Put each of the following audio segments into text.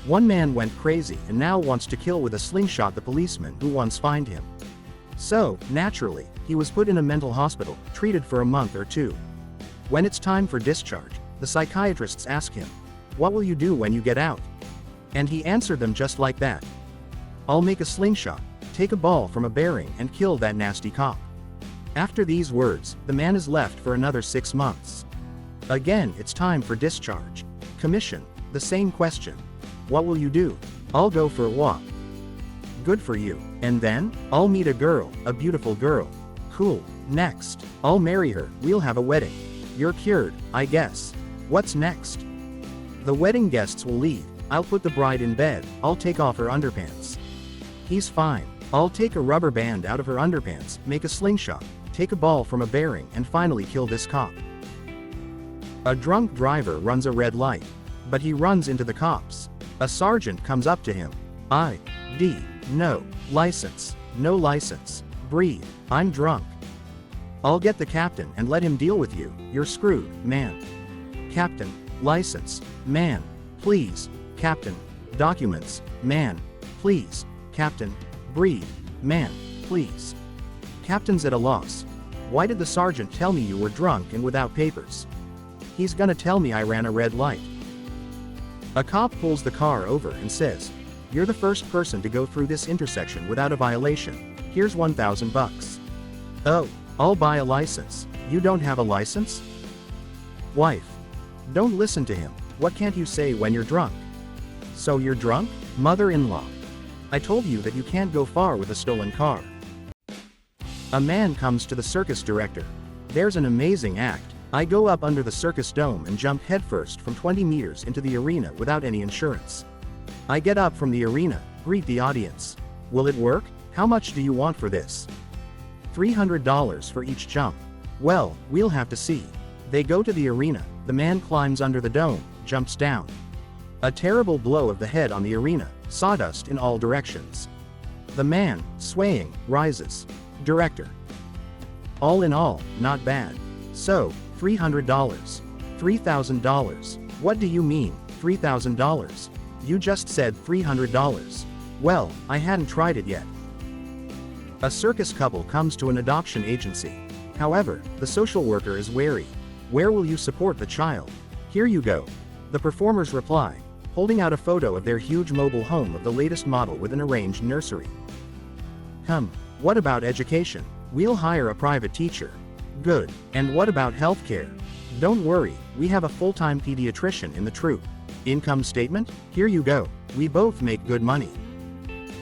One man went crazy and now wants to kill with a slingshot the policeman who once fined him. So, naturally, he was put in a mental hospital, treated for a month or two. When it's time for discharge, the psychiatrists ask him, "What will you do when you get out?" And he answered them just like that. "I'll make a slingshot, take a ball from a bearing and kill that nasty cop." After these words, the man is left for another 6 months. Again, it's time for discharge. Commission, the same question. "What will you do?" "I'll go for a walk." "Good for you. And then?" "I'll meet a girl, a beautiful girl." "Cool. Next?" "I'll marry her, we'll have a wedding." "You're cured, I guess." "What's next?" "The wedding guests will leave, I'll put the bride in bed, I'll take off her underpants." "He's fine. I'll take a rubber band out of her underpants, make a slingshot, take a ball from a bearing and finally kill this cop." A drunk driver runs a red light. But he runs into the cops. A sergeant comes up to him. "ID, no. License, no license. Breathe, I'm drunk." "I'll get the captain and let him deal with you, you're screwed, man." "Captain, license, man, please. Captain, documents, man, please. Captain, breathe, man, please." Captain's at a loss. "Why did the sergeant tell me you were drunk and without papers?" "He's gonna tell me I ran a red light." A cop pulls the car over and says, "You're the first person to go through this intersection without a violation. Here's $1,000. "Oh, I'll buy a license. You don't have a license?" Wife. "Don't listen to him. What can't you say when you're drunk?" "So you're drunk?" Mother-in-law. "I told you that you can't go far with a stolen car." A man comes to the circus director. "There's an amazing act. I go up under the circus dome and jump headfirst from 20 meters into the arena without any insurance. I get up from the arena, greet the audience. Will it work? How much do you want for this?" $300 for each jump." "Well, we'll have to see." They go to the arena, the man climbs under the dome, jumps down. A terrible blow of the head on the arena, sawdust in all directions. The man, swaying, rises. Director. "All in all, not bad. So, $300. $3,000. What do you mean, $3,000? You just said $300. "Well, I hadn't tried it yet." A circus couple comes to an adoption agency. However, the social worker is wary. "Where will you support the child?" "Here you go." The performers reply, holding out a photo of their huge mobile home of the latest model with an arranged nursery. What about education?" "We'll hire a private teacher." "Good. And what about healthcare?" "Don't worry, we have a full-time pediatrician in the troupe." "Income statement?" "Here you go. We both make good money."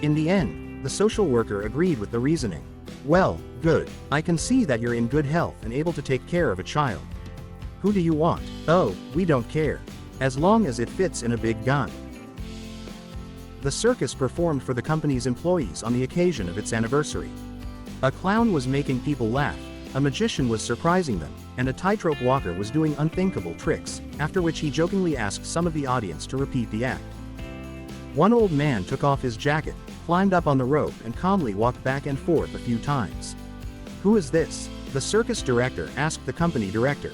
In the end, the social worker agreed with the reasoning. "Well, good. I can see that you're in good health and able to take care of a child. Who do you want?" "Oh, we don't care. As long as it fits in a big gun." The circus performed for the company's employees on the occasion of its anniversary. A clown was making people laugh, a magician was surprising them, and a tightrope walker was doing unthinkable tricks, after which he jokingly asked some of the audience to repeat the act. One old man took off his jacket, climbed up on the rope and calmly walked back and forth a few times. "Who is this?" the circus director asked the company director.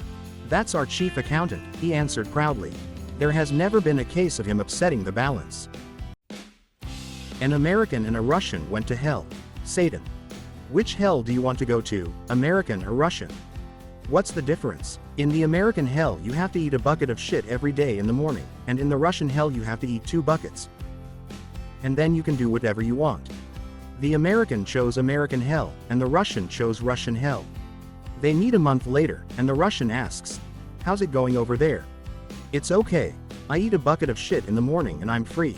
"That's our chief accountant," he answered proudly. There has never been a case of him upsetting the balance. An American and a Russian went to hell. Satan. "Which hell do you want to go to, American or Russian?" "What's the difference? In the American hell you have to eat a bucket of shit every day in the morning, and in the Russian hell you have to eat 2 buckets. And then you can do whatever you want." The American chose American hell, and the Russian chose Russian hell. They meet a month later, and the Russian asks, "How's it going over there?" "It's okay. I eat a bucket of shit in the morning and I'm free."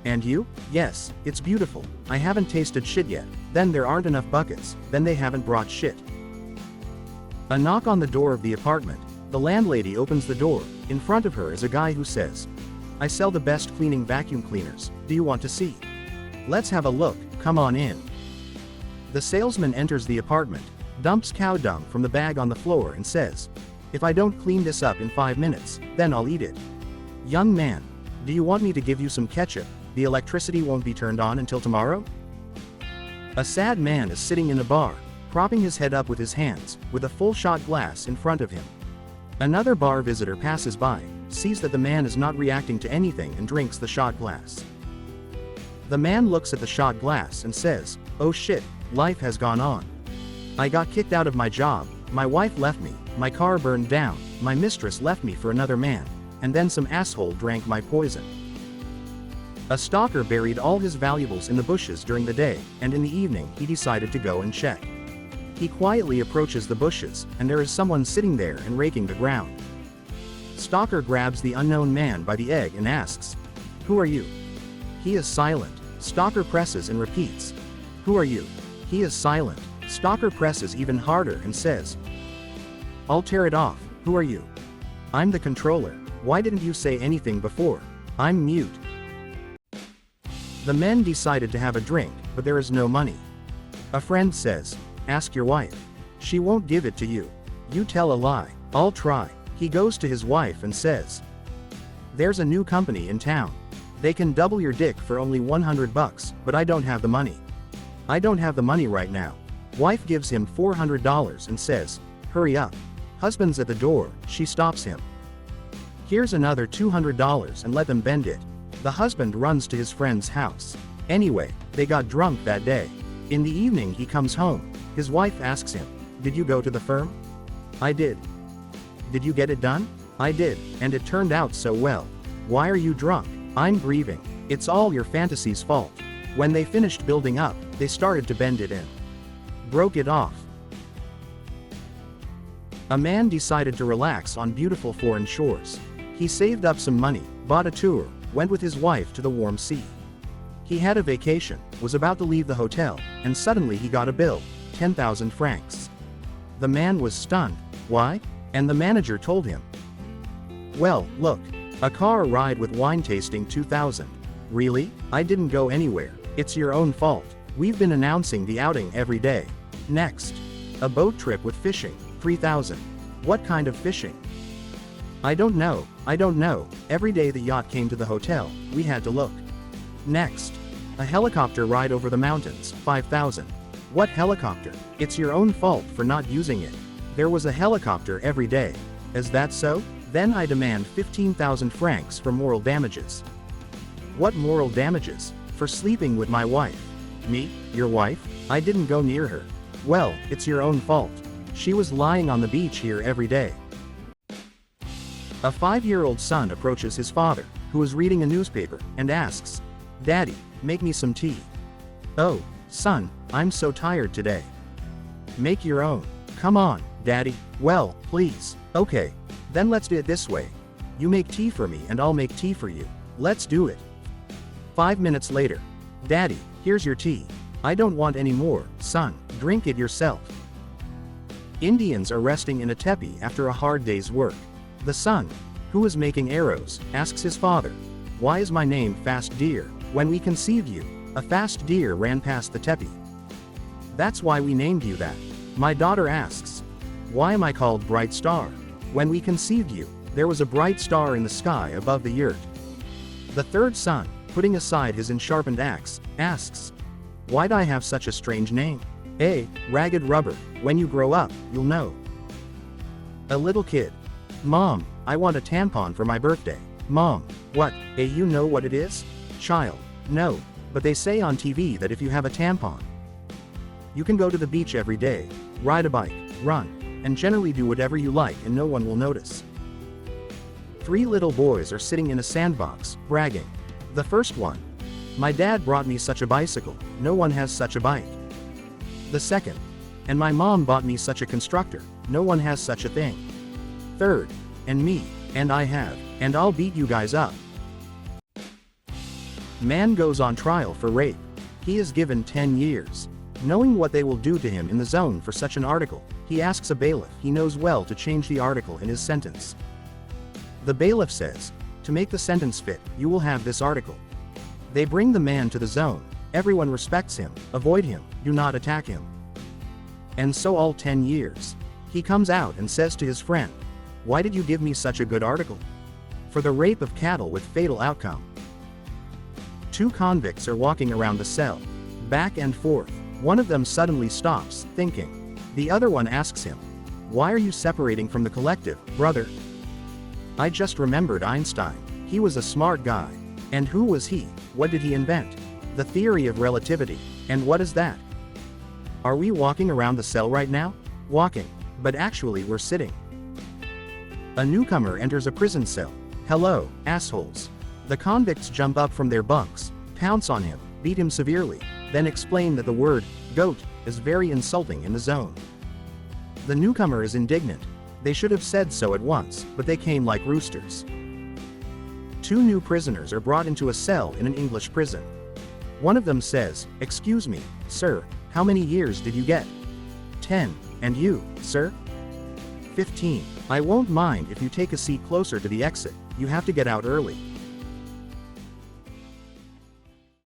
"And you?" "Yes, it's beautiful. I haven't tasted shit yet. Then there aren't enough buckets, then they haven't brought shit." A knock on the door of the apartment. The landlady opens the door. In front of her is a guy who says, "I sell the best cleaning vacuum cleaners. Do you want to see?" "Let's have a look, come on in." The salesman enters the apartment, dumps cow dung from the bag on the floor and says, "If I don't clean this up in 5 minutes, then I'll eat it." "Young man, do you want me to give you some ketchup? The electricity won't be turned on until tomorrow?" A sad man is sitting in a bar, propping his head up with his hands, with a full shot glass in front of him. Another bar visitor passes by, sees that the man is not reacting to anything and drinks the shot glass. The man looks at the shot glass and says, "Oh shit, life has gone on. I got kicked out of my job, my wife left me, my car burned down, my mistress left me for another man, and then some asshole drank my poison." A stalker buried all his valuables in the bushes during the day, and in the evening he decided to go and check. He quietly approaches the bushes, and there is someone sitting there and raking the ground. Stalker grabs the unknown man by the egg and asks, "Who are you?" He is silent. Stalker presses and repeats, "Who are you?" He is silent. Stalker presses even harder and says, "I'll tear it off. Who are you?" "I'm the controller. Why didn't you say anything before? I'm mute." The men decided to have a drink, but there is no money. A friend says, "Ask your wife. She won't give it to you. You tell a lie. I'll try." He goes to his wife and says, "There's a new company in town. They can double your dick for only $100, but I don't have the money. I don't have the money right now." Wife gives him $400 and says, "Hurry up." Husband's at the door, she stops him. "Here's another $200 and let them bend it." The husband runs to his friend's house. Anyway, they got drunk that day. In the evening he comes home. His wife asks him, "Did you go to the firm?" "I did." "Did you get it done?" "I did, and it turned out so well." "Why are you drunk?" "I'm grieving." "It's all your fantasy's fault." When they finished building up, they started to bend it in. Broke it off. A man decided to relax on beautiful foreign shores. He saved up some money, bought a tour, went with his wife to the warm sea. He had a vacation, was about to leave the hotel, and suddenly he got a bill, 10,000 francs. The man was stunned. Why? And the manager told him, "Well, look, a car ride with wine tasting 2,000. "Really? I didn't go anywhere. It's your own fault. We've been announcing the outing every day." Next. A boat trip with fishing, 3,000. "What kind of fishing?" I don't know. Every day the yacht came to the hotel, we had to look." Next. A helicopter ride over the mountains, 5,000. "What helicopter? It's your own fault for not using it. There was a helicopter every day." "Is that so? Then I demand 15,000 francs for moral damages." "What moral damages?" "For sleeping with my wife." "Me? Your wife? I didn't go near her." "Well, it's your own fault. She was lying on the beach here every day." A 5-year-old son approaches his father, who is reading a newspaper, and asks, "Daddy, make me some tea." "Oh, son, I'm so tired today." "Make your own." "Come on, Daddy." "Well, please." "Okay, then let's do it this way. You make tea for me and I'll make tea for you. Let's do it." 5 minutes later. "Daddy, here's your tea." "I don't want any more, son, drink it yourself." Indians are resting in a teepee after a hard day's work. The son, who is making arrows, asks his father, "Why is my name Fast Deer? When we conceived you, a fast deer ran past the teepee." "That's why we named you that." My daughter asks, "Why am I called Bright Star? When we conceived you, there was a bright star in the sky above the yurt." The third son, putting aside his unsharpened axe, asks, "Why'd I have such a strange name?" "A. Ragged Rubber. When you grow up, you'll know." A little kid. "Mom, I want a tampon for my birthday." "Mom, what? You know what it is?" Child, "No, but they say on TV that if you have a tampon, you can go to the beach every day, ride a bike, run, and generally do whatever you like and no one will notice." 3 little boys are sitting in a sandbox, bragging. The first one, "My dad brought me such a bicycle, no one has such a bike." The second, "And my mom bought me such a constructor, no one has such a thing." Third, "And me, and I have, and I'll beat you guys up." Man goes on trial for rape. He is given 10 years. Knowing what they will do to him in the zone for such an article, he asks a bailiff he knows well to change the article in his sentence. The bailiff says, "To make the sentence fit, you will have this article." They bring the man to the zone. Everyone respects him, avoid him, do not attack him. And so all 10 years. He comes out and says to his friend, "Why did you give me such a good article?" "For the rape of cattle with fatal outcome." 2 convicts are walking around the cell, back and forth. One of them suddenly stops, thinking. The other one asks him, "Why are you separating from the collective, brother?" I just remembered Einstein. He was a smart guy. And who was he? What did he invent? The theory of relativity. And what is that? Are we walking around the cell right now? Walking. But actually we're sitting. A newcomer enters a prison cell. Hello, assholes. The convicts jump up from their bunks, pounce on him, beat him severely, then explain that the word, goat, is very insulting in the zone. The newcomer is indignant. They should have said so at once, but they came like roosters. 2 new prisoners are brought into a cell in an English prison. One of them says, "Excuse me, sir, how many years did you get?" 10. "And you, sir?" 15. "I won't mind if you take a seat closer to the exit, you have to get out early."